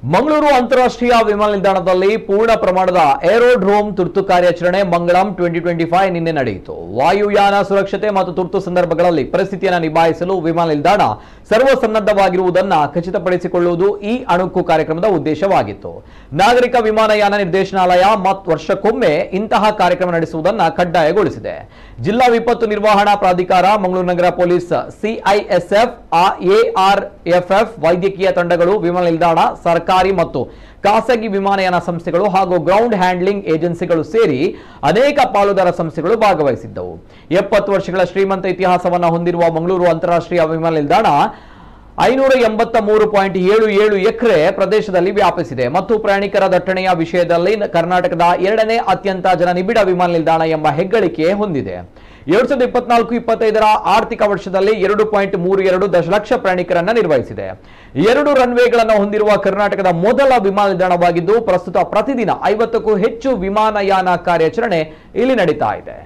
ಮಂಗಳೂರು ಅಂತಾರಾಷ್ಟ್ರೀಯ ವಿಮಾನ ನಿಲ್ದಾಣದಲ್ಲಿ ಪೂರ್ಣ ಪ್ರಮಾಣದ ಏರೋಡ್ರೋಮ್ ತುರ್ತು ಕಾರ್ಯಾಚರಣೆ ಮಂಗಳಂ 2025 ನಿನ್ನೆ ನಡೆಯಿತು. ವಾಯುಯಾನ ಸುರಕ್ಷತೆ ಮತ್ತು ತುರ್ತು ಸಂದರ್ಭಗಳಲ್ಲಿ ಪರಿಸ್ಥಿತಿಯನ್ನು ನಿಭಾಯಿಸಲು ವಿಮಾನ ನಿಲ್ದಾಣ ಸರ್ವಸನ್ನದ್ಧವಾಗಿರುವುದನ್ನು ಖಚಿತಪಡಿಸಿಕೊಳ್ಳುವುದು ಈ ಅಣುಕು ಕಾರ್ಯಕ್ರಮದ ಉದ್ದೇಶವಾಗಿತ್ತು. ನಾಗರಿಕ ವಿಮಾನಯಾನ ನಿರ್ದೇಶನಾಲಯ ವರ್ಷಕ್ಕೊಮ್ಮೆ ಇಂತಹ ಕಾರ್ಯಕ್ರಮ ನಡೆಸುವುದನ್ನು ಕಡ್ಡಾಯಗೊಳಿಸಿದೆ. ಜಿಲ್ಲಾ ವಿಪತ್ತು ನಿರ್ವಹಣಾ ಪ್ರಾಧಿಕಾರ, ಮಂಗಳೂರು ನಗರ ಪೊಲೀಸ್, ಸಿಐಎಸ್ಎಫ್, ಎಆರ್ಎಫ್ಎಫ್ ವೈದ್ಯಕೀಯ ತಂಡಗಳು, ವಿಮಾನ ನಿಲ್ದಾಣ, ಸರ್ಕಾರಿ ಮತ್ತು ಖಾಸಗಿ ವಿಮಾನಯಾನ ಸಂಸ್ಥೆಗಳು ಹಾಗೂ ಗ್ರೌಂಡ್ ಹ್ಯಾಂಡ್ಲಿಂಗ್ ಏಜೆನ್ಸಿಗಳು ಸೇರಿ ಅನೇಕ ಪಾಲುದಾರ ಸಂಸ್ಥೆಗಳು ಭಾಗವಹಿಸಿದ್ದವು. 70 ವರ್ಷಗಳ ಶ್ರೀಮಂತ ಇತಿಹಾಸವನ್ನು ಹೊಂದಿರುವ ಮಂಗಳೂರು ಅಂತಾರಾಷ್ಟ್ರೀಯ ವಿಮಾನ ನಿಲ್ದಾಣ 583.77 ಎಕರೆ ಪ್ರದೇಶದಲ್ಲಿ ವ್ಯಾಪಿಸಿದೆ ಮತ್ತು ಪ್ರಯಾಣಿಕರ ದಟ್ಟಣೆಯ ವಿಷಯದಲ್ಲಿ ಕರ್ನಾಟಕದ 2ನೇ ಅತ್ಯಂತ ಜನನಿಬಿಡ ವಿಮಾನ ನಿಲ್ದಾಣ ಎಂಬ ಹೆಗ್ಗಳಿಕೆ ಹೊಂದಿದೆ. 2024-25ರ ಆರ್ಥಿಕ ವರ್ಷದಲ್ಲಿ 2.32 ದಶಲಕ್ಷ ಪ್ರಯಾಣಿಕರನ್ನು ನಿರ್ವಹಿಸಿದೆ. 2 ರನ್ವೇಗಳನ್ನು ಹೊಂದಿರುವ ಕರ್ನಾಟಕದ ಮೊದಲ ವಿಮಾನ ನಿಲ್ದಾಣವಾಗಿದ್ದು ಪ್ರಸ್ತುತ ಪ್ರತಿದಿನ 50ಕ್ಕೂ ಹೆಚ್ಚು ವಿಮಾನಯಾನ ಕಾರ್ಯಾಚರಣೆ ಇಲ್ಲಿ ನಡೀತಾ ಇದೆ.